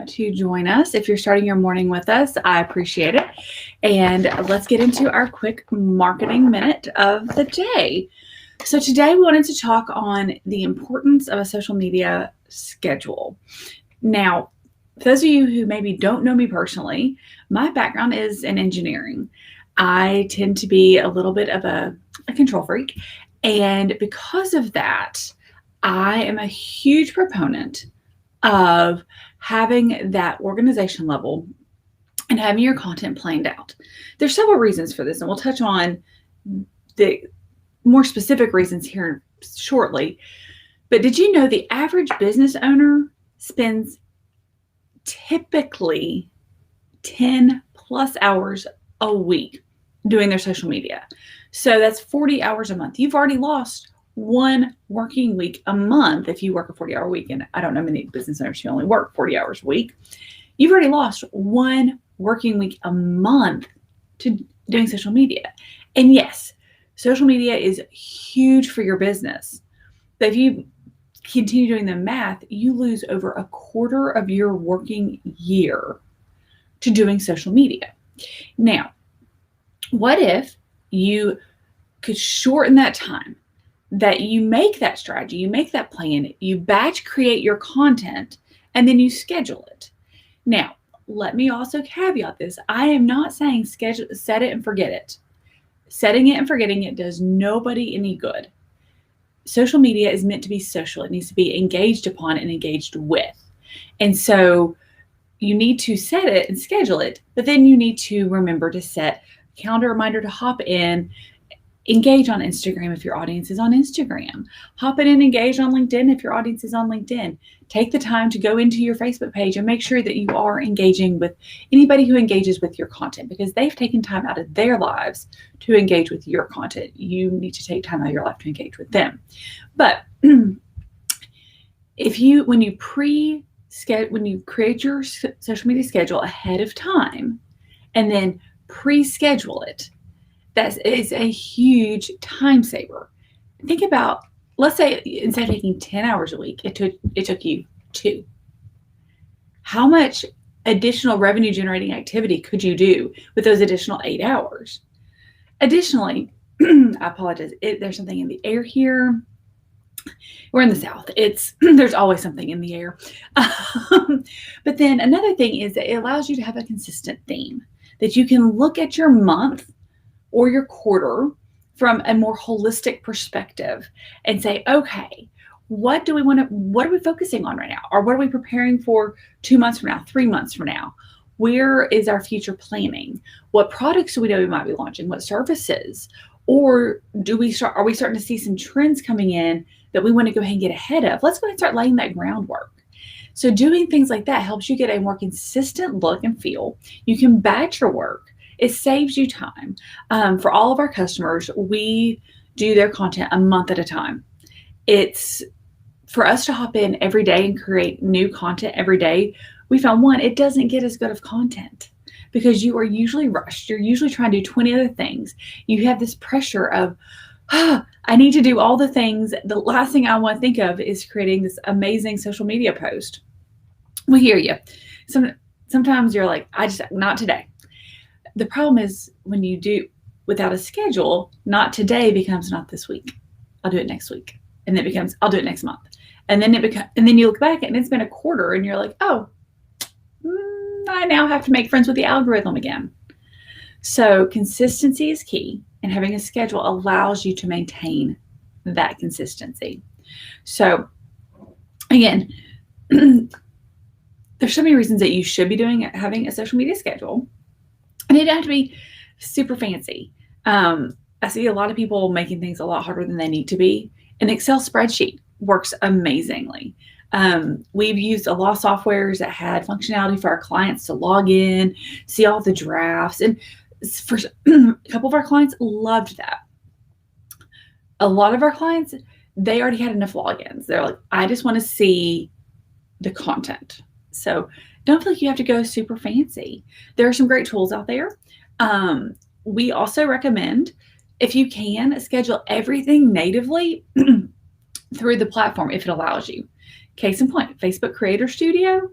to join us. If you're starting your morning with us, I appreciate it. And let's get into our quick marketing minute of the day. So today we wanted to talk on the importance of a social media schedule. Now, for those of you who maybe don't know me personally, my background is in engineering. I tend to be a little bit of a control freak. And because of that, I am a huge proponent of having that organization level and having your content planned out. There's several reasons for this, and we'll touch on the more specific reasons here shortly. But did you know the average business owner spends typically 10 plus hours a week doing their social media? So that's 40 hours a month. You've already lost one working week a month if you work a 40-hour week. And I don't know many business owners who only work 40 hours a week. You've already lost one working week a month to doing social media. And yes, social media is huge for your business. But if you continue doing the math, you lose over a quarter of your working year to doing social media. Now, what if you could shorten that time, that you make that strategy, you make that plan, you batch create your content, and then you schedule it. Now, let me also caveat this. I am not saying set it and forget it. Setting it and forgetting it does nobody any good. Social media is meant to be social. It needs to be engaged upon and engaged with. And so you need to set it and schedule it, but then you need to remember to set a calendar reminder to hop in. Engage on Instagram if your audience is on Instagram. Hop in and engage on LinkedIn if your audience is on LinkedIn. Take the time to go into your Facebook page and make sure that you are engaging with anybody who engages with your content, because they've taken time out of their lives to engage with your content. You need to take time out of your life to engage with them. But when you create your social media schedule ahead of time and then pre-schedule it, that is a huge time saver. Think about, let's say instead of taking 10 hours a week, it took you 2. How much additional revenue generating activity could you do with those additional 8 hours? Additionally, I apologize, there's something in the air here. We're in the South. There's always something in the air. But then another thing is that it allows you to have a consistent theme, that you can look at your month or your quarter from a more holistic perspective and say, okay, what are we focusing on right now? Or what are we preparing for 2 months from now, 3 months from now? Where is our future planning? What products do we know we might be launching? What services? Or are we starting to see some trends coming in that we want to go ahead and get ahead of? Let's go ahead and start laying that groundwork. So doing things like that helps you get a more consistent look and feel. You can batch your work. It saves you time. For all of our customers, we do their content a month at a time. It's for us to hop in every day and create new content every day. We found it doesn't get as good of content because you are usually rushed. You're usually trying to do 20 other things. You have this pressure of, I need to do all the things. The last thing I want to think of is creating this amazing social media post. We hear you. Sometimes you're like, not today. The problem is when you do without a schedule, not today becomes not this week. I'll do it next week. And then it becomes, I'll do it next month. And then you look back and it's been a quarter and you're like, I now have to make friends with the algorithm again. So consistency is key, and having a schedule allows you to maintain that consistency. So again, there's so many reasons that you should be having a social media schedule. And it doesn't have to be super fancy. I see a lot of people making things a lot harder than they need to be. An Excel spreadsheet works amazingly. We've used a lot of softwares that had functionality for our clients to log in, see all the drafts. And for a couple of our clients loved that. A lot of our clients, they already had enough logins. They're like, I just want to see the content. So don't feel like you have to go super fancy. There are some great tools out there. We also recommend, if you can, schedule everything natively through the platform if it allows you. Case in point, Facebook Creator Studio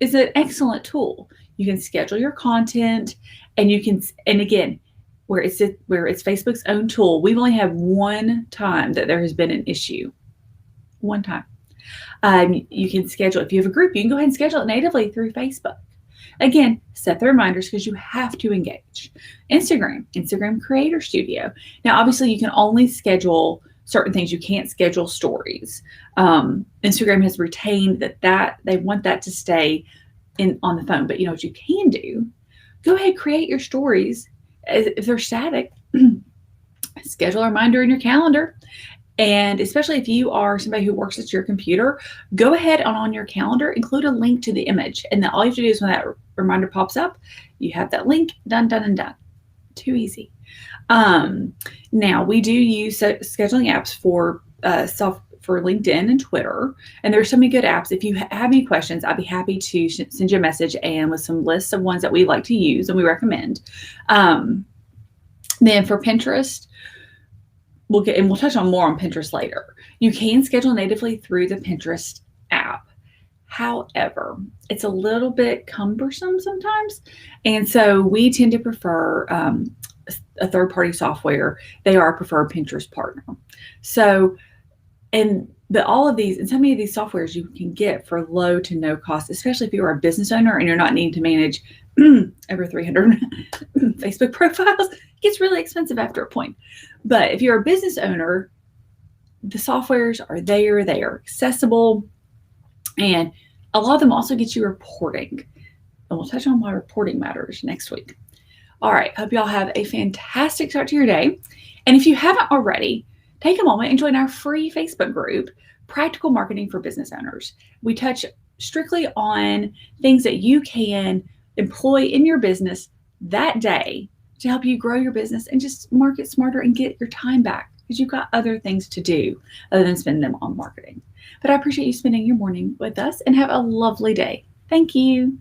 is an excellent tool. You can schedule your content, and you can, and again, where it's Facebook's own tool, we've only had one time that there has been an issue. One time. You can schedule, if you have a group, you can go ahead and schedule it natively through Facebook. Again, set the reminders because you have to engage. Instagram Creator Studio. Now, obviously, you can only schedule certain things. You can't schedule stories. Instagram has retained that they want that to stay on the phone. But you know what you can do? Go ahead, create your stories. If they're static, schedule a reminder in your calendar. And especially if you are somebody who works at your computer, go ahead and on your calendar, include a link to the image. And then all you have to do is when that reminder pops up, you have that link, done, done, and done. Too easy. Now, we do use scheduling apps for LinkedIn and Twitter. And there's so many good apps. If you have any questions, I'd be happy to send you a message and with some lists of ones that we like to use and we recommend. Then for Pinterest, we'll touch on more on Pinterest later. You can schedule natively through the Pinterest app. However, it's a little bit cumbersome sometimes. And so we tend to prefer a third-party software. They are a preferred Pinterest partner. So, all of these, and so many of these softwares you can get for low to no cost, especially if you're a business owner and you're not needing to manage over 300 Facebook profiles. It gets really expensive after a point. But if you're a business owner, the softwares are there, they are accessible, and a lot of them also get you reporting. And we'll touch on why reporting matters next week. All right, hope y'all have a fantastic start to your day. And if you haven't already, take a moment and join our free Facebook group, Practical Marketing for Business Owners. We touch strictly on things that you can employ in your business that day to help you grow your business and just market smarter and get your time back because you've got other things to do other than spend them on marketing. But I appreciate you spending your morning with us and have a lovely day. Thank you.